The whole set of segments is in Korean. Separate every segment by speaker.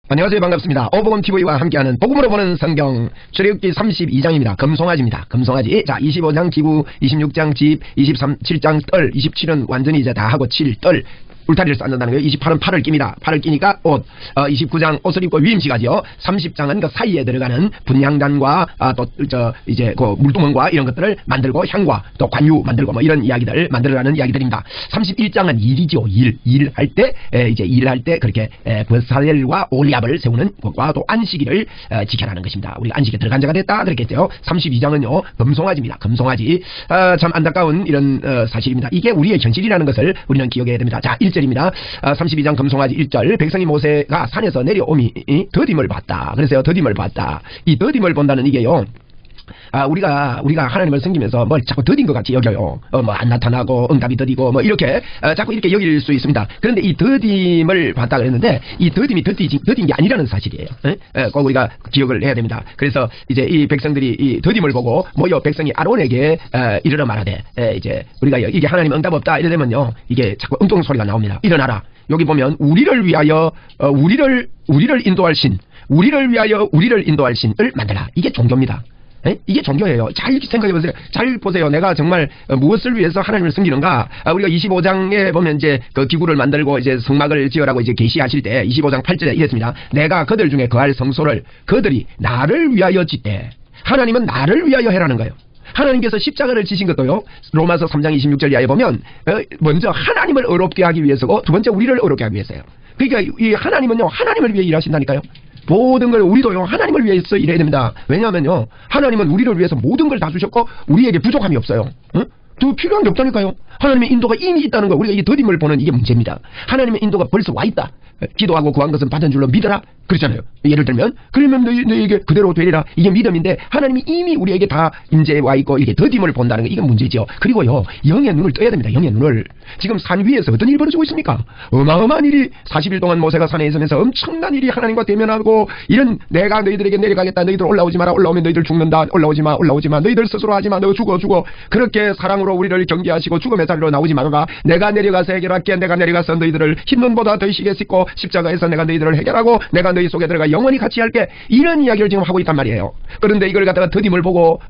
Speaker 1: 안녕하세요. 반갑습니다. 오복음TV와 함께하는 복음으로 보는 성경 출애굽기 32장입니다. 금송아지입니다. 금송아지. 자, 25장 기구, 26장 집, 27장 뜰, 27은 완전히 이제 다 하고 7뜰. 울타리를 쌓는다는 거예요. 28은 팔을 낍니다. 팔을 끼니까 옷. 29장 옷을 입고 위임시가지요. 30장은 그 사이에 들어가는 분향단과 이제 그 물두멍과 이런 것들을 만들고 향과 또 관유 만들고 뭐 이런 이야기들 만들어가는 이야기들입니다. 31장은 일이죠. 일할 때 이제 일할 때 그렇게 버살렐과 올리압을 세우는 것과 또 안식일을 지켜라는 것입니다. 우리가 안식에 들어간 자가 됐다 그랬겠죠. 32장은요. 금송아지입니다. 금송아지. 참 안타까운 이런 사실입니다. 이게 우리의 현실이라는 것을 우리는 기억해야 됩니다. 자, 1절입니다. 32장 금송아지 1절. 백성이 모세가 산에서 내려오미 더딤을 봤다. 그래서요. 더딤을 봤다. 이 더딤을 본다는 이게요. 우리가 하나님을 섬기면서 뭘 자꾸 더딘 것 같이 여겨요. 뭐 안 나타나고 응답이 더디고 뭐 이렇게 자꾸 이렇게 여길 수 있습니다. 그런데 이 더딤을 봤다 그랬는데 이 더딤이 더딘 게 아니라는 사실이에요. 꼭 우리가 기억을 해야 됩니다. 그래서 이제 이 백성들이 이 더딤을 보고 모여 백성이 아론에게 이르러 말하되 이제 우리가 이게 하나님 응답 없다 이러면요 이게 자꾸 엉뚱 소리가 나옵니다. 일어나라. 여기 보면 우리를 위하여 우리를 인도할 신, 우리를 위하여 우리를 인도할 신을 만들라. 이게 종교입니다. 이게 종교예요. 잘 생각해보세요. 잘 보세요. 내가 정말 무엇을 위해서 하나님을 섬기는가? 우리가 25장에 보면 이제 그 기구를 만들고 이제 성막을 지으라고 이제 계시하실 때 25장 8절에 이랬습니다. 내가 그들 중에 거할 성소를 그들이 나를 위하여 짓되. 하나님은 나를 위하여 해라는 거예요. 하나님께서 십자가를 지신 것도요. 로마서 3장 26절 이하에 보면 먼저 하나님을 어렵게 하기 위해서고 두 번째 우리를 어렵게 하기 위해서요. 그러니까 이 하나님은요. 하나님을 위해 일하신다니까요. 모든 걸 우리도요 하나님을 위해서 일해야 됩니다. 왜냐하면요 하나님은 우리를 위해서 모든 걸 다 주셨고 우리에게 부족함이 없어요. 더 필요한 게 없다니까요. 하나님의 인도가 이미 있다는 거. 우리가 이 더딤을 보는 이게 문제입니다. 하나님의 인도가 벌써 와 있다. 기도하고 구한 것은 받은 줄로 믿어라. 그렇잖아요. 예를 들면 그러면 너에게 그대로 되리라. 이게 믿음인데 하나님이 이미 우리에게 다 임재해 와 있고 이게 더딤을 본다는 게 이게 문제죠. 그리고요 영의 눈을 떠야 됩니다. 영의 눈을. 지금 산 위에서 어떤 일이 벌어지고 있습니까? 어마어마한 일이 40일 동안 모세가 산에 있으면서 엄청난 일이 하나님과 대면하고 이런 내가 너희들에게 내려가겠다. 너희들 올라오지 마라. 올라오면 너희들 죽는다. 올라오지 마. 너희들 스스로 하지 마. 너 죽어. 그렇게 사랑으로 우리를 경계하시고 죽음의 자리로 나오지 말아라. 내가 내려가서 해결할게. 내가 내려가서 너희들을 흰 눈보다 더 시게 씻고 십자가에서 내가 너희들을 해결하고 내가 너희 속에 들어가 영원히 같이 할게. 이런 이야기를 지금 하고 있단 말이에요. 그런데 이걸 갖다가 더딤을 보고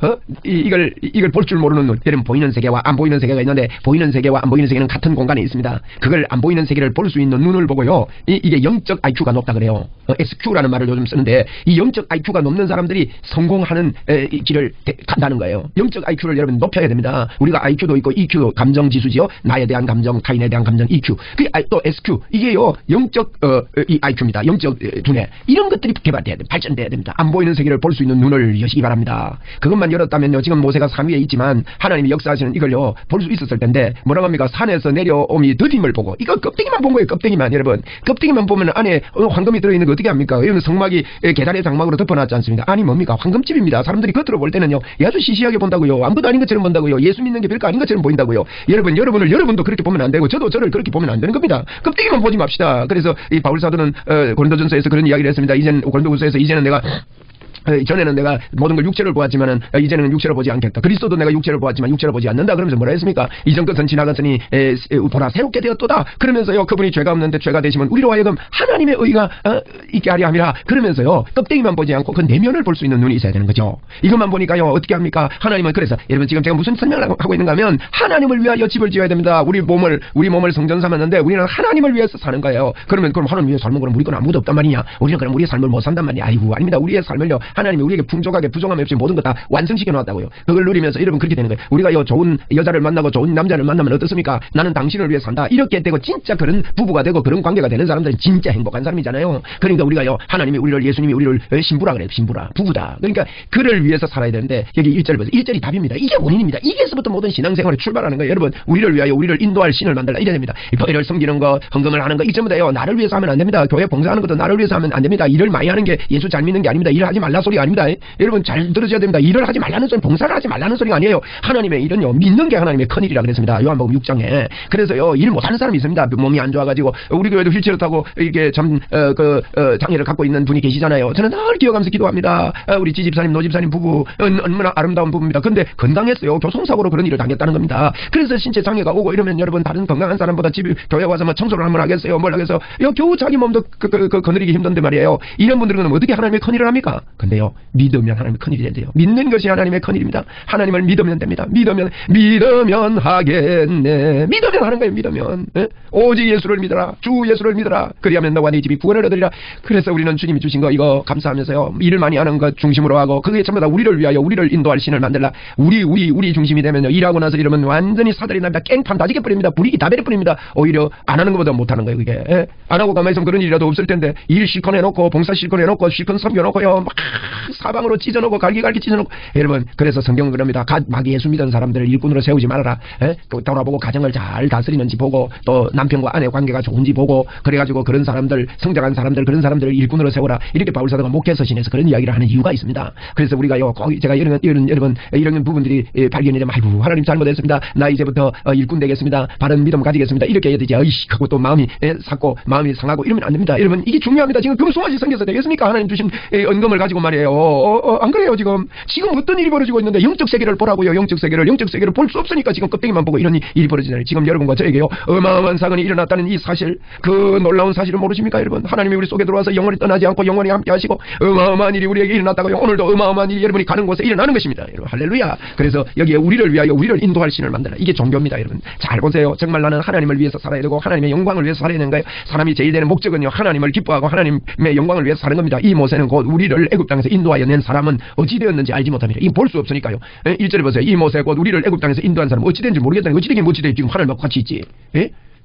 Speaker 1: 이걸 볼 줄 모르는 눈. 여러분 보이는 세계와 안 보이는 세계가 있는데 보이는 세계와 안 보이는 세계는 같은 공간에 있습니다. 그걸 안 보이는 세계를 볼 수 있는 눈을 보고요. 이게 영적 IQ가 높다 그래요. SQ라는 말을 요즘 쓰는데 이 영적 IQ가 높는 사람들이 성공하는 길을 간다는 거예요. 영적 IQ를 여러분 높여야 됩니다. 우리가 IQ도 있고 EQ 감정 지수지요. 나에 대한 감정, 타인에 대한 감정 EQ. 또 SQ 이게요 영적 이 IQ입니다. 영적 두뇌 이런 것들이 개발돼야 됩니다. 발전돼야 됩니다. 안 보이는 세계를 볼 수 있는 눈을 여시기 바랍니다. 그것만 열었다면요 지금 모세가 산 위에 있지만 하나님이 역사하시는 이걸요 볼 수 있었을 텐데 뭐라고 합니까? 산에서 내려오미 더딤을 보고 이거 껍데기만 본 거예요. 껍데기만 여러분 껍데기만 보면 안에 황금이 들어있는 거 어떻게 합니까? 여러분 성막이 계단의 장막으로 덮어놨지 않습니까? 아니 뭡니까? 황금집입니다. 사람들이 겉으로 볼 때는요 아주 시시하게 본다고요. 아무것도 아닌 것처럼 본다고요. 예수 믿는 게 별거 아닌 것처럼 보인다고요. 여러분도 그렇게 보면 안 되고 저도 저를 그렇게 보면 안 되는 겁니다. 껍데기만 보지 맙시다. 그래서 이 바울사도는 고린도전서에서 그런 이야기를 했습니다. 고린도후서에서 이제는 내가 전에는 내가 모든 걸 육체를 보았지만은 이제는 육체로 보지 않겠다. 그리스도도 내가 육체를 보았지만 육체로 보지 않는다. 그러면서 뭐라 했습니까? 이전 것은 지나갔으니 보라 새롭게 되었도다. 그러면서요 그분이 죄가 없는데 죄가 되시면 우리로 하여금 하나님의 의가 있게 하려 함이라. 그러면서요 껍데기만 보지 않고 그 내면을 볼 수 있는 눈이 있어야 되는 거죠. 이것만 보니까요 어떻게 합니까? 하나님은 그래서 여러분 지금 제가 무슨 설명을 하고 있는가 하면 하나님을 위하여 집을 지어야 됩니다. 우리 몸을 성전 삼았는데 우리는 하나님을 위해서 사는 거예요. 그럼 하나님 위해 살면 그럼 우리 건 아무것도 없단 말이냐? 우리는 그럼 우리의 삶을 못 산단 말이야. 아이고 아닙니다. 우리의 삶을요 하나님이 우리에게 풍족하게 부족함이 없이 모든 것 다 완성시켜 놓았다고요. 그걸 누리면서 여러분 그렇게 되는 거예요. 우리가 좋은 여자를 만나고 좋은 남자를 만나면 어떻습니까? 나는 당신을 위해 산다. 이렇게 되고 진짜 그런 부부가 되고 그런 관계가 되는 사람들은 진짜 행복한 사람이잖아요. 그러니까 우리가요 하나님이 예수님이 우리를 신부라 그래요. 신부라 부부다. 그러니까 그를 위해서 살아야 되는데 여기 1절 보세요. 1절이 답입니다. 이게 원인입니다. 이게서부터 모든 신앙생활이 출발하는 거예요. 여러분 우리를 위하여 우리를 인도할 신을 만들라 이래야 됩니다. 교회를 섬기는 거 헌금을 하는 거 이 전부 다요 나를 위해서 하면 안 됩니다. 교회 봉사하는 것도 나를 위해서 하면 안 됩니다. 일을 많이 하는 게 예수 잘 믿는 게 아닙니다. 일을 하지 말라 소리가 아닙니다. 여러분 잘 들으셔야 됩니다. 일을 하지 말라는 소리, 봉사를 하지 말라는 소리가 아니에요. 하나님의 일은요, 믿는 게 하나님의 큰일이라 그랬습니다. 요한복음 6장에. 그래서요, 일 못하는 사람이 있습니다. 몸이 안 좋아가지고 우리 교회도 휠체어 타고 이렇게 장애를 갖고 있는 분이 계시잖아요. 저는 늘 기억하면서 기도합니다. 우리 지집사님, 노집사님 부부 얼마나 아름다운 부부입니다. 근데 건강했어요. 교통사고로 그런 일을 당했다는 겁니다. 그래서 신체 장애가 오고 이러면 여러분 다른 건강한 사람보다 집 교회 와서 뭐 청소를 한번 하겠어요, 뭘 하겠어요. 겨우 자기 몸도 거느리기 힘든데 말이에요. 이런 분들은 어떻게 하나님의 큰일을 합니까? 근데요, 믿으면 하나님의 큰일이 된대요. 믿는 것이 하나님의 큰일입니다. 하나님을 믿으면 됩니다. 믿으면 하겠네. 믿으면 하는 거예요. 믿으면. 오직 예수를 믿어라. 주 예수를 믿어라. 그리하면 너와 네 집이 구원을 얻으리라. 그래서 우리는 주님이 주신 거 이거 감사하면서요, 일을 많이 하는 것 중심으로 하고, 그게 전부 다 우리를 위하여 우리를 인도할 신을 만들라. 우리 중심이 되면요, 일하고 나서 이러면 완전히 사달이 납니다. 깽판 다지게 뿌립니다. 불이기 다 베려 뿌립니다. 오히려 안 하는 것보다 못 하는 거예요. 그게 안 하고 가만히 있으면 그런 일이라도 없을 텐데, 일 실컷 해놓고 봉사 실컷 해놓고 실컷 섬겨놓고요, 막 사방으로 찢어놓고 갈기 찢어놓고. 여러분, 그래서 성경은 그럽니다. 막 예수 믿은 사람들을 일꾼으로 세우지 말아라. 돌아보고 가정을 잘 다스리는지 보고, 또 남편과 아내 관계가 좋은지 보고, 그래가지고 그런 사람들, 성장한 사람들, 그런 사람들을 일꾼으로 세우라. 이렇게 바울사도가 목회서신에서 그런 이야기를 하는 이유가 있습니다. 그래서 우리가요, 제가 이런 부분들이 발견이 되면, 아이고 하나님 잘못했습니다. 나 이제부터 일꾼 되겠습니다. 바른 믿음 가지겠습니다. 이렇게 해야 되지. 어이씨 하고 또 마음이 삭고 마음이 상하고 이러면 안 됩니다. 여러분, 이게 중요합니다. 지금 금송아지 생겨서 되겠습니까? 하나님 주신恩금을 가지고 말이에요. 안 그래요? 지금 어떤 일이 벌어지고 있는데, 영적 세계를 보라고요. 영적 세계를 볼 수 없으니까 지금 껍데기만 보고 이런 일이 벌어지잖아요. 지금 여러분과 저에게요, 어마어마한 사건이 일어났다는 이 사실, 그 놀라운 사실을 모르십니까? 여러분, 하나님이 우리 속에 들어와서 영원히 떠나지 않고 영원히 함께 하시고, 어마어마한 일이 우리에게 일어났다고요. 오늘도 어마어마한 일이 여러분이 가는 곳에 일어나는 것입니다. 여러분, 할렐루야. 그래서 여기에 우리를 위하여 우리를 인도할 신을 만들라. 이게 종교입니다. 여러분, 잘 보세요. 정말 나는 하나님을 위해서 살아야 되고 하나님의 영광을 위해서 살아야 되는 거예요. 사람이 제일 되는 목적은요, 하나님을 기뻐하고 하나님의 영광을 위해서 사는 겁니다. 이 모세는 곧 우리를 애굽 땅에서 인도하여 낸 사람은 어찌 되었는지 알지 못합니다. 이 볼 수 없으니까요. 1절에 보세요. 이 모세 곧 우리를 애굽 땅에서 인도한 사람은 어찌 된지 모르겠다니, 어찌 되긴 어찌 돼 지금 하늘과 같이 있지.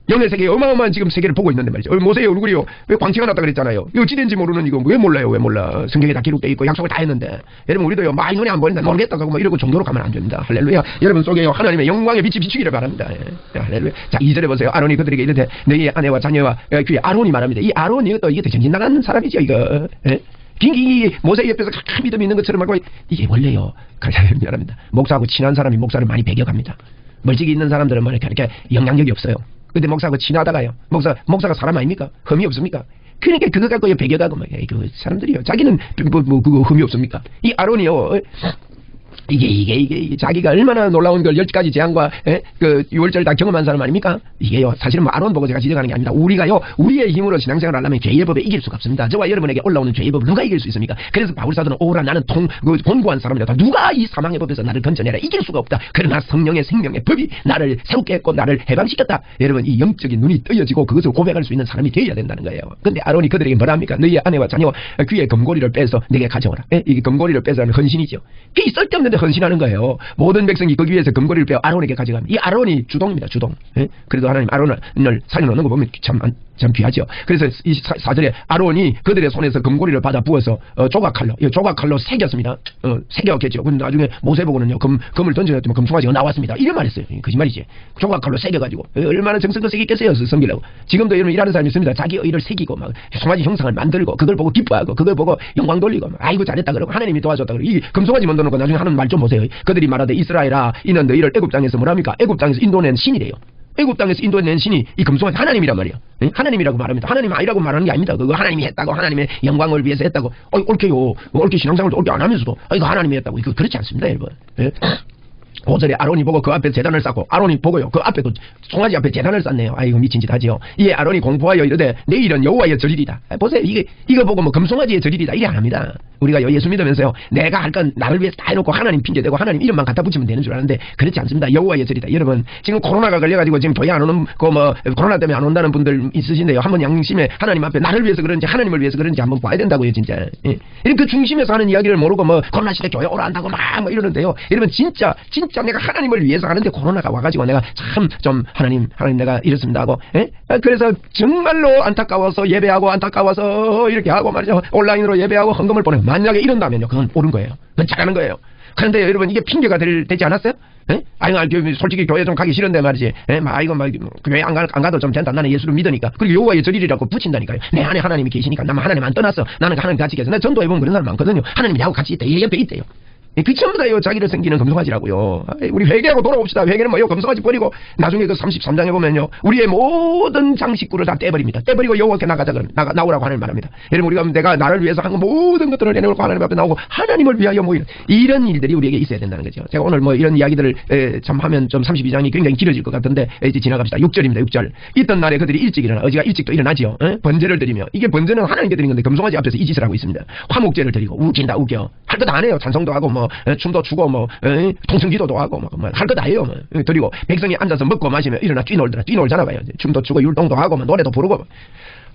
Speaker 1: 영의 세계, 어마어마한 지금 세계를 보고 있는데 말이죠. 모세의 얼굴이요, 왜 광채가 났다 그랬잖아요. 이거 어찌 된지 모르는 이거 왜 몰라요? 왜 몰라? 성경에 다 기록되어 있고 약속을 다 했는데, 여러분 우리도요, 많이 눈에 안 보이는데 모르겠다고 뭐 이러고 종교로 가면 안 됩니다. 할렐루야. 여러분 속에요, 하나님의 영광의 빛이 비추기를 바랍니다. 할렐루야. 자, 2절에 보세요. 아론이 그들에게 이르되 너희 아내와 자녀와 귀에, 아론이 말합니다. 이 아론이 또 이게 정신 나가는 사람이죠, 이거. 빙기 모세 옆에서 가끔 믿음이 있는 것처럼 말고, 이게 원래요, 미안합니다, 목사하고 친한 사람이 목사를 많이 배격합니다. 멀찍이 있는 사람들은 뭐 이렇게 영향력이 없어요. 근데 목사하고 친하다가요, 목사가 사람 아닙니까? 흠이 없습니까? 그러니까 그거 갖고 배격하고 막, 그 사람들이요, 자기는 그거 흠이 없습니까? 이 아론이요, 이게 자기가 얼마나 놀라운 걸 10가지 재앙과 그 6월절 다 경험한 사람 아닙니까? 이게요, 사실은 뭐 아론 보고 제가 지적하는 게 아닙니다. 우리가요, 우리의 힘으로 신앙생활을 하려면 죄의 법에 이길 수가 없습니다. 저와 여러분에게 올라오는 죄의 법을 누가 이길 수 있습니까? 그래서 바울사도는 오라 나는 곤고한 사람이다. 누가 이 사망의 법에서 나를 건져내라. 이길 수가 없다. 그러나 성령의 생명의 법이 나를 새롭게 했고 나를 해방시켰다. 여러분, 이 영적인 눈이 뜨여지고 그것을 고백할 수 있는 사람이 되어야 된다는 거예요. 근데 아론이 그들에게 뭐라 합니까? 너희 아내와 자녀와 귀에 금고리를 빼서 내게 가져오라. 이게 금고리를 빼서는 헌신이죠. 그게 쓸데없는데 헌신하는 거예요. 모든 백성이 거기 위해서 금고리를 빼어 아론에게 가져갑니다. 이 아론이 주동입니다. 주동. 그래도 하나님 아론을 살려놓는 거 보면 참 귀하죠. 그래서 이 4절에 아론이 그들의 손에서 금고리를 받아 부어서 조각칼로 새겼습니다. 새겼겠죠. 근데 나중에 모세 보고는요, 금을 던져줬더니 금송아지가 나왔습니다. 이런 말했어요. 거짓말이지. 조각칼로 새겨가지고 얼마나 정성껏 새겼겠어요, 섬기려고. 지금도 여러분 일하는 사람이 있습니다. 자기 의를 새기고 막 송아지 형상을 만들고 그걸 보고 기뻐하고 그걸 보고 영광 돌리고 막, 아이고 잘했다 그러고 하나님이 도와줬다 그러고. 이 금송아지 만들어놓고 나중에 하는 말 좀 보세요. 그들이 말하되 이스라엘아, 이는 너희를 애굽 땅에서 뭐랍니까? 애굽 땅에서 인도낸 신이래요. 애굽 땅에서 인도낸 신이 이 금송아지 하나님이란 말이에요. 하나님이라고 말합니다. 하나님 아니라고 말하는 게 아닙니다. 그거 하나님이 했다고, 하나님의 영광을 위해서 했다고. 옳게요. 옳게 신앙생활도 옳게 안 하면서도 이거 하나님이 했다고. 이거 그렇지 않습니다, 여러분. 5절에 아론이 보고 그 앞에 재단을 쌓고, 아론이 보고요, 그 앞에 그 송아지 앞에 재단을 쌓네요. 아이고 미친 짓 하지요. 이에 아론이 공포하여 이르되 내일은 여호와의 절일이다. 보세요, 이거 보고 뭐 금송아지의 절일이다 이래 안 합니다. 우리가 예수 믿으면서요, 내가 할 건 나를 위해서 다 해놓고 하나님 핑계대고 하나님 이름만 갖다 붙이면 되는 줄 아는데 그렇지 않습니다. 여호와의 절이다. 여러분, 지금 코로나가 걸려가지고 지금 교회 안 오는 코로나 때문에 안 온다는 분들 있으신데요, 한번 양심에 하나님 앞에 나를 위해서 그런지 하나님을 위해서 그런지 한번 봐야 된다고요, 진짜. 그 중심에서 하는 이야기를 모르고 코로나 시대 교회 오라 한다고 막 이러는데요, 여러분 진짜 내가 하나님을 위해서 하는데 코로나가 와가지고 내가 참 좀 하나님 내가 이렇습니다 하고, 그래서 정말로 안타까워서 예배하고 안타까워서 이렇게 하고 말이죠, 온라인으로 예배하고 헌금을 보내고, 만약에 이런다면요, 그건 옳은 거예요. 그건 잘하는 거예요. 그런데 여러분 이게 핑계가 되지 않았어요? 예? 아이고 솔직히 교회 좀 가기 싫은데 말이지. 예? 이거 교회 안 가도 좀 된다. 나는 예수를 믿으니까. 그리고 여호와의 절이라고 붙인다니까요. 내 안에 하나님이 계시니까. 나만 하나님 안 떠났어. 나는 하나님 같이 계셔. 나 전도해보면 그런 사람 많거든요. 하나님이 나하고 같이 있대. 얘 옆에 있대요. 그 전부 다요 자기를 섬기는 금송아지라고요. 우리 회개하고 돌아옵시다. 회개는 뭐요? 금송아지 버리고 나중에 그 33장에 보면요, 우리의 모든 장식구를 다 떼버립니다. 떼버리고 여호와께 나가자 그럽니다. 나오라고 하나님 말합니다. 여러분 우리가 내가 나를 위해서 한 모든 것들을 내놓고 하나님 앞에 나오고 하나님을 위하여 뭐 이런 일들이 우리에게 있어야 된다는 거죠. 제가 오늘 뭐 이런 이야기들을 참 하면 좀 32장이 굉장히 길어질 것 같은데 이제 지나갑시다. 6절입니다. 6절. 있던 날에 그들이 일찍 일어나 어지가 일찍도 일어나지요. 번제를 드리며, 이게 번제는 하나님께 드리는 건데 금송아지 앞에서 이 짓을 하고 있습니다. 화목제를 드리고 웃긴다 웃겨. 할 것 안 해요. 찬송도 하고 뭐 춤도 추고 뭐 통성기도도 하고 뭐 할 거 다 해요. 뭐. 드리고 백성이 앉아서 먹고 마시며 일어나 뛰놀잖아 봐요. 춤도 추고 율동도 하고 뭐 노래도 부르고.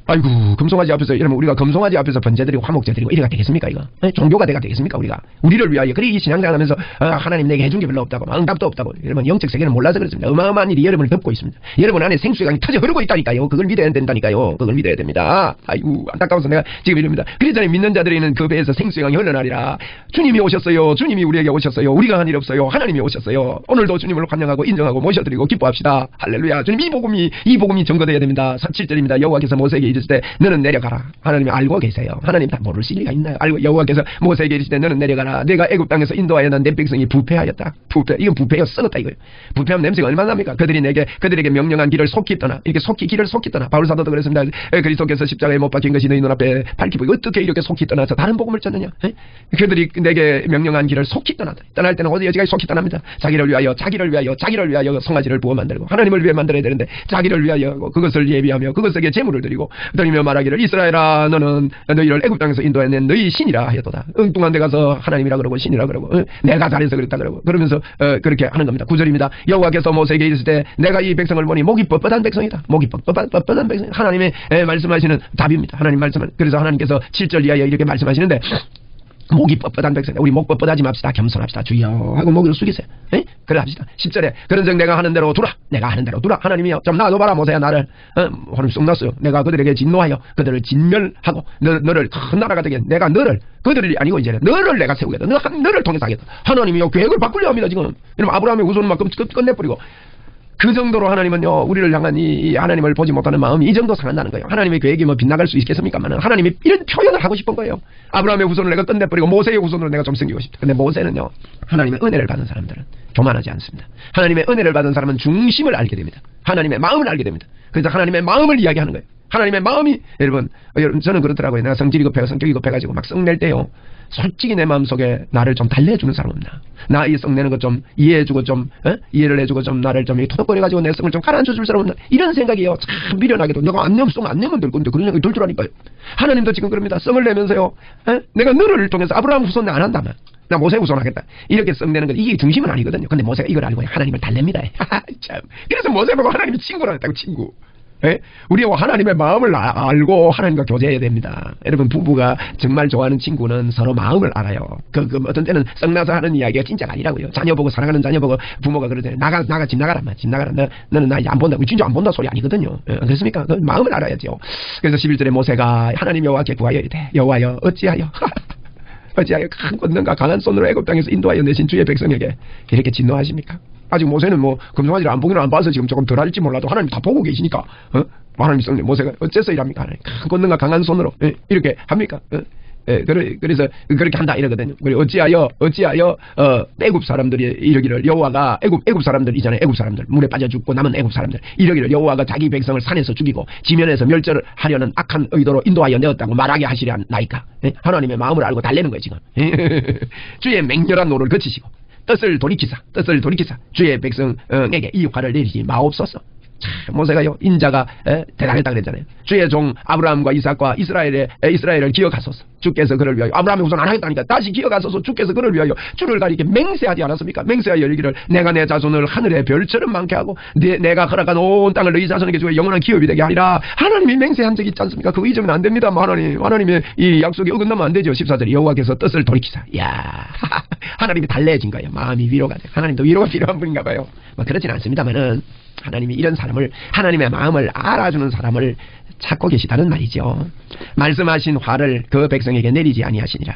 Speaker 1: 아이고 금송아지 앞에서 이러면 우리가 금송아지 앞에서 번제드리고 화목제드리고 이래가 되겠습니까 이거? 종교가 돼가 되겠습니까 우리가? 우리를 위하여. 그래 이 신앙생활하면서 하나님 내게 해준 게 별로 없다고 응답도 없다고 이러면 영적 세계는 몰라서 그렇습니다. 어마어마한 일이 여러분을 덮고 있습니다. 여러분 안에 생수의 강이 터져 흐르고 있다니까요. 그걸 믿어야 된다니까요. 그걸 믿어야 됩니다. 아이고 안타까워서 내가 지금 이럽니다. 그러잖아요. 믿는 자들에는 그 배에서 생수의 강이 흘러나리라. 주님이 오셨어요. 주님이 우리에게 오셨어요. 우리가 한 일 없어요. 하나님이 오셨어요. 오늘도 주님을 환영하고 인정하고 모셔드리고 기뻐합시다. 할렐루야. 주님 이 복음이 증거되어야 됩니다. 7절입니다. 여호와께서 모세에게 이르실 때 너는 내려가라. 하나님이 알고 계세요. 하나님 다 모르실 리가 있나요? 알고 여호와께서 모세에게 이르실 때 너는 내려가라. 내가 애굽 땅에서 인도하여 난 내 백성이 부패하였다. 부패. 이건 부패요. 썩었다 이거예요. 부패하면 냄새가 얼마나 납니까? 그들에게 명령한 길을 속히 떠나. 이렇게 길을 속히 떠나. 바울 사도도 그랬습니다. 그리스도께서 십자가에 못 박힌 것이 너희 눈앞에 밝히고 어떻게 이렇게 속히 떠나서 다른 복음을 전느냐? 그들이 내게 명령한 길을 속히 떠나다. 떠날 때는 어디까지 속히 떠납니다. 자기를 위하여 송아지를 부어 만들고 하나님을 위해 만들어야 되는데 자기를 위하여 그것을 예비하며 그것에게 제물을 드리고 드리며 말하기를 이스라엘아 너는 너희를 애굽 땅에서 인도해낸 너희 신이라 하였도다. 엉뚱한 데 가서 하나님이라 그러고 신이라 그러고 내가 잘해서 그랬다 그러고 그러면서 그렇게 하는 겁니다. 9절입니다. 여호와께서 모세에게 이르실 때 내가 이 백성을 보니 목이 뻣뻣한 백성이다. 목이 뻣뻣한 백성. 하나님의 말씀하시는 답입니다. 하나님 말씀은. 그래서 하나님께서 7절 이하에 이렇게 말씀하시는데 목이 뻣뻣한 백성이다. 우리 목 뻣뻣하지 맙시다. 겸손합시다. 주여 하고 목을 숙이세요. 그래 합시다. 10절에 그런즉 내가 하는 대로 두라. 내가 하는 대로 두라. 하나님이여 좀 놔둬봐라 모세야 나를. 하나님 쑥 놨어요. 내가 그들에게 진노하여 그들을 진멸하고 너를 큰 나라가 되게 내가 그들이 아니고 이제 너를 내가 세우겠다. 너를 통해서 하겠다. 하나님이여 계획을 바꾸려 합니다 지금. 이러면 아브라함의 후손은 막 끝내버리고 그 정도로 하나님은요 우리를 향한 이 하나님을 보지 못하는 마음이 이 정도 상한다는 거예요. 하나님의 계획이 뭐 빗나갈 수 있겠습니까만은 하나님이 이런 표현을 하고 싶은 거예요. 아브라함의 후손을 내가 끝내버리고 모세의 후손으로 내가 좀 섬기고 싶다. 근데 모세는요 하나님의 은혜를 받은 사람들은 교만하지 않습니다. 하나님의 은혜를 받은 사람은 중심을 알게 됩니다. 하나님의 마음을 알게 됩니다. 그래서 하나님의 마음을 이야기하는 거예요. 하나님의 마음이 여러분 저는 그렇더라고요. 내가 성질이 급해요. 성격이 급해가지고 막 썩낼 때요. 솔직히 내 마음속에 나를 좀 달래주는 사람 없나? 나 이 썩내는 것 좀 이해해주고 좀 이해를 해주고 좀 나를 좀 토닥거려가지고 내 성을 좀 가라앉혀줄 사람 없나? 이런 생각이요. 참 미련하게도 내가 안 내면 썩 안 내면 될 건데 그런 생각이 들 줄 아니까요. 하나님도 지금 그럽니다. 성을 내면서요. 내가 너를 통해서 아브라함 후손 안 한다면 나 모세 후손 하겠다. 이렇게 썩내는 것 이게 중심은 아니거든요. 근데 모세가 이걸 알고 하나님을 달랩니다. 참. 그래서 모세 보고 하나님이 친구라 했다고 친구. 우리와 하나님의 마음을 알고 하나님과 교제해야 됩니다. 여러분 부부가 정말 좋아하는 친구는 서로 마음을 알아요. 어떤 때는 썩나서 하는 이야기가 진짜가 아니라고요. 자녀 보고 사랑하는 자녀 보고 부모가 그러잖아요. 나가 집 나가라. 집 나가라. 너는 나 안 본다. 진짜 안 본다 소리 아니거든요. 그렇습니까? 마음을 알아야죠. 그래서 11절에 모세가 하나님 여호와께 구하여 이르되 여호와여 어찌하여 큰 권능과 강한 손으로 애굽 땅에서 인도하여 내신 주의 백성에게 이렇게 진노하십니까? 아직 모세는 뭐 금송아지를 안 보기는 안 봐서 지금 조금 덜 할지 몰라도 하나님 다 보고 계시니까 하나님 성령 모세가 어째서 이랍니까? 하나님 큰 권능과 강한 손으로 이렇게 합니까? 그래서 그렇게 한다 이러거든요. 그리고 어찌하여 애굽 사람들이 이러기를 여호와가 애굽 사람들 이전에 애굽 사람들 물에 빠져 죽고 남은 애굽 사람들 이러기를 여호와가 자기 백성을 산에서 죽이고 지면에서 멸절을 하려는 악한 의도로 인도하여 내었다고 말하게 하시려 나이까? 하나님의 마음을 알고 달래는 거예요 지금. 주의 맹렬한 노를 거치시고 뜻을 돌이키사 주의 백성에게 이 화를 내리지 마옵소서. 모세가요 인자가 대단했다 그랬잖아요. 주의 종 아브라함과 이삭과 이스라엘을 기억하소서. 주께서 그를 위하여 아브라함의 후손 안 하겠다니까 다시 기억하소서. 주께서 그를 위하여 주를 가리게 맹세하지 않았습니까? 맹세하여 이르기를 내가 내 자손을 하늘의 별처럼 많게 하고 내가 허락한 온 땅을 너희 자손에게 주어 영원한 기업이 되게 하리라. 하나님이 맹세한 적이 있지 않습니까? 그거 잊으면 안 됩니다. 하나님의 이 약속에 어긋나면 안 되죠. 14절 여호와께서 뜻을 돌이키사. 야 하나님이 달래진 거예요. 마음이 위로가 돼. 하나님도 위로가 필요한 분인가 봐요. 그렇진 않습니다만은 하나님이 이런 사람을 하나님의 마음을 알아주는 사람을 찾고 계시다는 말이죠. 말씀하신 화를 그 백성에게 내리지 아니하시니라.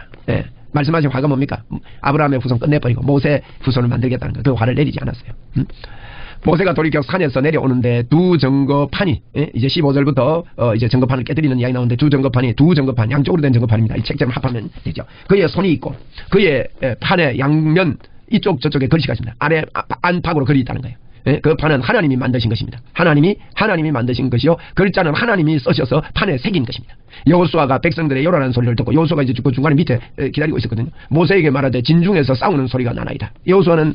Speaker 1: 말씀하신 화가 뭡니까? 아브라함의 후손 끝내버리고 모세 후손을 만들겠다는 거. 그 화를 내리지 않았어요. 모세가 돌이켜 산에서 내려오는데 두 증거판이 이제 15절부터 이제 증거판을 깨뜨리는 이야기 나오는데 두 증거판 양쪽으로 된 증거판입니다. 이 책점을 합하면 되죠. 그의 손이 있고 그의 판의 양면 이쪽 저쪽에 글씨가 있습니다. 아래 안팎으로 글이 있다는 거예요. 그 판은 하나님이 만드신 것입니다. 하나님이 만드신 것이요 글자는 하나님이 쓰셔서 판에 새긴 것입니다. 여호수아가 백성들의 요란한 소리를 듣고 여호수아가 이제 그 중간에 밑에 기다리고 있었거든요. 모세에게 말하되 진중에서 싸우는 소리가 나나이다. 여호수아는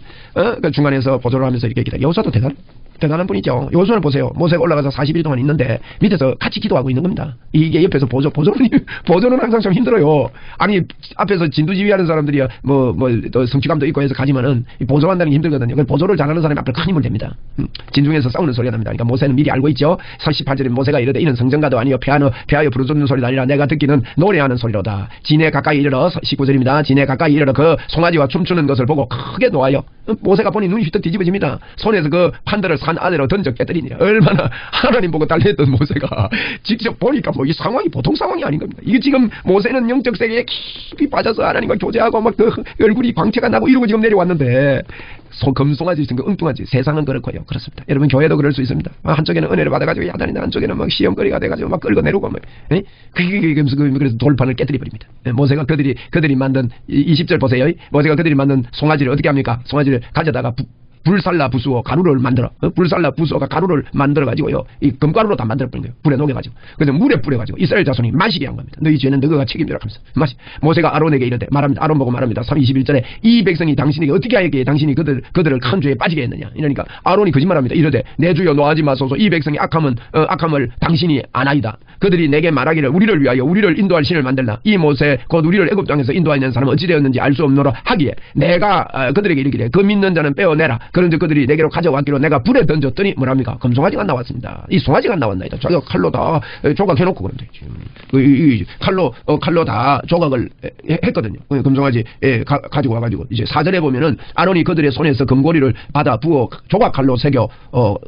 Speaker 1: 그 중간에서 보조를 하면서 이렇게 기다려. 여호수아도 대단한 분이죠. 여호수아는 보세요. 모세가 올라가서 40일 동안 있는데 밑에서 같이 기도하고 있는 겁니다. 이게 옆에서 보조는 항상 좀 힘들어요. 아니 앞에서 진두지휘하는 사람들이야 또 성취감도 있고 해서 가지만은 보조한다는 게 힘들거든요. 보조를 잘하는 사람이 앞에 큰 힘을 댑니다. 진중에서 싸우는 소리가 납니다. 그러니까 모세는 미리 알고 있죠. 18절에 모세가 이르되 이는 성전가도 아니요 폐하여 부르짖는 소리가 아니라 내가 듣기는 노래하는 소리로다. 진에 가까이 이르러 19절입니다. 진에 가까이 이르러 그 송아지와 춤추는 것을 보고 크게 놓아요. 모세가 보니 눈이 휘떡 뒤집어집니다. 손에서 그 판들을 산 아래로 던져 깨뜨리니라. 얼마나 하나님 보고 달래했던 모세가 직접 보니까 이 상황이 보통 상황이 아닌 겁니다. 이게 지금 모세는 영적 세계에 깊이 빠져서 하나님과 교제하고 막 그 얼굴이 광채가 나고 이러고 지금 내려왔는데 금송아지 있으니까 엉뚱하지. 세상은 그렇고요. 그렇습니다. 여러분 교회도 그럴 수 있습니다. 한쪽에는 은혜를 받아가지고 야단이나 한쪽에는 막 시험거리가 돼가지고 막 끌고 내려오고 그래서 돌판을 깨뜨려 버립니다. 모세가 그들이 만든 20절 보세요. 모세가 그들이 만든 송아지를 어떻게 합니까? 송아지를 가져다가 불살라 부수어 가루를 만들어. 불살라 부수어가 가루를 만들어가지고요. 이 금가루로 다 만들어버린 거예요. 불에 녹여가지고. 그래서 물에 뿌려가지고 이스라엘 자손이 마시게 한 겁니다. 너희 죄는 너희가 책임지라 하면서. 모세가 아론에게 이르되 말합니다. 아론 보고 말합니다. 21절에 이 백성이 당신에게 어떻게 하였기에 당신이 그들을 큰 죄에 빠지게 했느냐. 이러니까 아론이 거짓말합니다. 이르되 내 주여 노하지 마소서. 이 백성이 악함을 당신이 아나이다. 그들이 내게 말하기를 우리를 위하여 우리를 인도할 신을 만들라. 이 모세 곧 우리를 애굽 땅에서 인도하는 사람은 어찌 되었는지 알 수 없노라 하기에 내가 그들에게 이르기를 그 믿는 자는 빼어내라. 그런즉 그들이 내게로 가져왔기로 내가 불에 던졌더니 뭐랍니까? 금송아지가 나왔습니다. 이 송아지가 나왔나이다. 자기가 칼로 다 조각해놓고 그런데 칼로 다 조각을 했거든요. 금송아지 가지고 와가지고 이제 4절에 보면은 아론이 그들의 손에서 금고리를 받아 부어 조각 칼로 새겨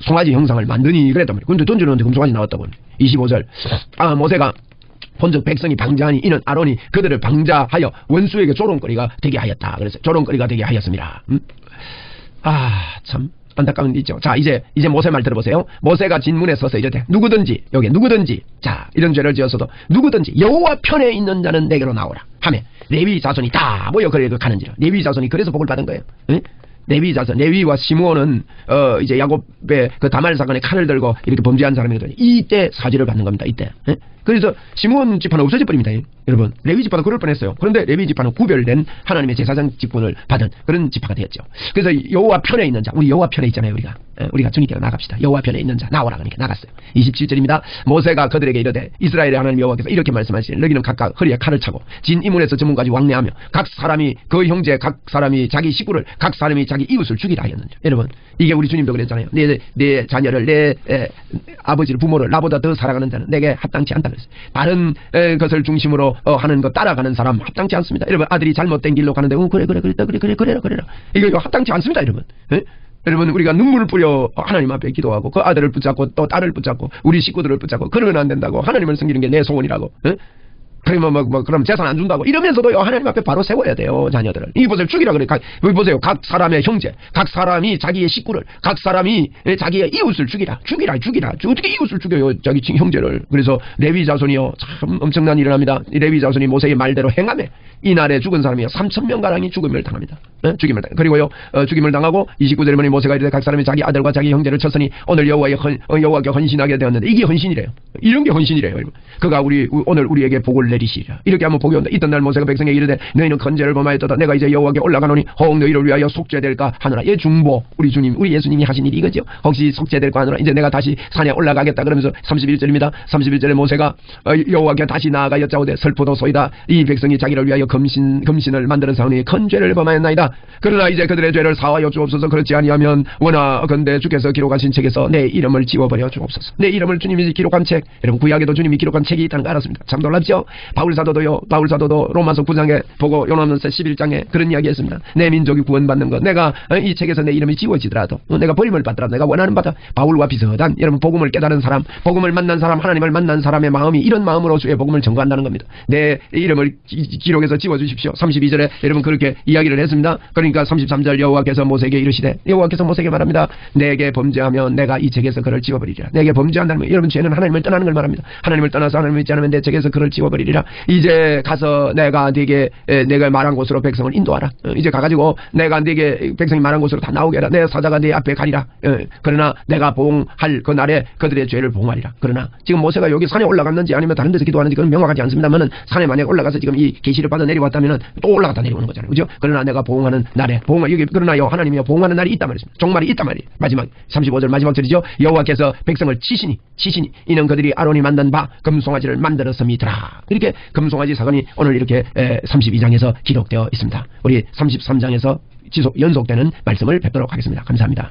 Speaker 1: 송아지 형상을 만드니 그랬단 말이에요. 근데 던져놓는데 금송아지 나왔다고. 25절 모세가 본즉 백성이 방자하니 이는 아론이 그들을 방자하여 원수에게 조롱거리가 되게 하였다. 그래서 조롱거리가 되게 하였습니다. 참 안타까운 일이죠. 자 이제 모세 말 들어보세요. 모세가 진문에 서서 이르되 누구든지 자 이런 죄를 지었어도 누구든지 여호와 편에 있는 자는 내게로 나오라 하며 레위 자손이 다 모여 그래도 가는지라. 레위 자손이 그래서 복을 받은 거예요. 레위 자손, 레위와 시므온은 이제 야곱의 그 다말 사건에 칼을 들고 이렇게 범죄한 사람이거든요. 이때 사지를 받는 겁니다. 이때. 그래서 시므온 지파는 없어져 버립니다. 여러분 레위 지파도 그럴 뻔했어요. 그런데 레위 지파는 구별된 하나님의 제사장 직분을 받은 그런 지파가 되었죠. 그래서 여호와 편에 있는 자, 우리 여호와 편에 있잖아요. 우리가 주님께로 나갑시다. 여호와 편에 있는 자 나오라 그러니까 나갔어요. 27절입니다. 모세가 그들에게 이르되 이스라엘의 하나님 여호와께서 이렇게 말씀하시니 너희는 각각 허리에 칼을 차고 진 이문에서 저문까지 왕래하며 각 사람이 그 형제 각 사람이 자기 식구를 각 사람이 자기 이웃을 죽이라 하였느니라. 여러분 이게 우리 주님도 그랬잖아요. 내 자녀를 내 아버지를 부모를 나보다 더 사랑하는 자는 내게 합당치 않다 그랬어요. 다른 것을 중심으로 하는 것 따라가는 사람 합당치 않습니다. 여러분 아들이 잘못된 길로 가는데 그래라 이거 합당치 않습니다. 여러분 우리가 눈물을 뿌려 하나님 앞에 기도하고 그 아들을 붙잡고 또 딸을 붙잡고 우리 식구들을 붙잡고 그러면 안 된다고. 하나님을 섬기는 게 내 소원이라고. 그러면 그럼 재산 안 준다고 이러면서도요 하나님 앞에 바로 세워야 돼요. 자녀들을. 이 보세요. 죽이라 그래. 여기 보세요. 각 사람의 형제, 각 사람이 자기의 식구를, 각 사람이 자기의 이웃을 죽이라. 어떻게 이웃을 죽여요? 자기 형제를. 그래서 레위 자손이요 참 엄청난 일을 합니다. 이 레위 자손이 모세의 말대로 행하며 이날에 죽은 사람이요 3,000명 가량이 죽음을 당합니다. 그리고요 죽임을 당하고 29절에 보니 모세가 이르되 각 사람이 자기 아들과 자기 형제를 쳤으니 오늘 여호와께 헌신하게 되었는데 이게 헌신이래요. 이런 게 헌신이래요. 여러분. 그가 오늘 우리에게 복을 내리시리라. 이렇게 하면 복이 온다. 이튿날 모세가 백성에게 이르되 너희는 건죄를 범하였도다. 내가 이제 여호와께 올라가노니 혹 너희를 위하여 속죄될까 하노라. 중보 우리 주님 우리 예수님이 하신 일이 이거죠. 혹시 속죄될까 하노라. 이제 내가 다시 산에 올라가겠다. 그러면서 31절입니다. 31절에 모세가 여호와께 다시 나아가 여짜오되 슬프도소이다. 이 백성이 자기를 위하여 금신을 만들어 사오니 큰 죄를 범하였나이다. 있습니다. 그러나 이제 그들의 죄를 사하여 주옵소서. 그렇지 아니하면 원하건대 주께서 기록하신 책에서 내 이름을 지워버려 주옵소서. 내 이름을 주님이 기록한 책, 여러분 구약에도 주님이 기록한 책이 있다는 거 알았습니다. 참 놀랍죠? 바울사도도 로마서 9장에 보고 요나서 11장에 그런 이야기 했습니다. 내 민족이 구원받는 것, 내가 이 책에서 내 이름이 지워지더라도, 내가 버림을 받더라도 내가 원하는 바다, 바울과 비슷한 여러분 복음을 깨달은 사람, 복음을 만난 사람, 하나님을 만난 사람의 마음이 이런 마음으로 주의 복음을 전거한다는 겁니다. 내 이름을 기록해서 지워주십시오. 32절에 여러분 그렇게 이야기를 했습니다. 그러니까 33절 여호와께서 모세에게 이르시되, 여호와께서 모세에게 말합니다. 내게 범죄하면 내가 이 책에서 그를 지워버리리라. 내게 범죄한다면 여러분 죄는 하나님을 떠나는 걸 말합니다. 하나님을 떠나서 하나님을 믿지 않으면 내 책에서 그를 지워버리리라. 이제 가서 내가 네게 내가 말한 곳으로 백성을 인도하라. 이제 가가지고 내가 네게 백성이 말한 곳으로 다 나오게 하라. 내 사자가 네 앞에 가리라. 그러나 내가 보응할 그 날에 그들의 죄를 보응하리라. 그러나 지금 모세가 여기 산에 올라갔는지 아니면 다른 데서 기도하는지 그건 명확하지 않습니다만은 산에 만약 올라가서 지금 이 계시를 받아 내려왔다면은 또 올라갔다 내려오는 거잖아요. 그죠? 그러나 내가 보응하는 날에 여기 그러나요 하나님이요 보응하는 날이 있단 말이죠. 종말이 있단 말이에요. 마지막 35절 마지막 절이죠. 여호와께서 백성을 치시니 이는 그들이 아론이 만든 바 금송아지를 만들었음이더라. 이렇게 금송아지 사건이 오늘 이렇게 32장에서 기록되어 있습니다. 우리 33장에서 연속되는 말씀을 뵙도록 하겠습니다. 감사합니다.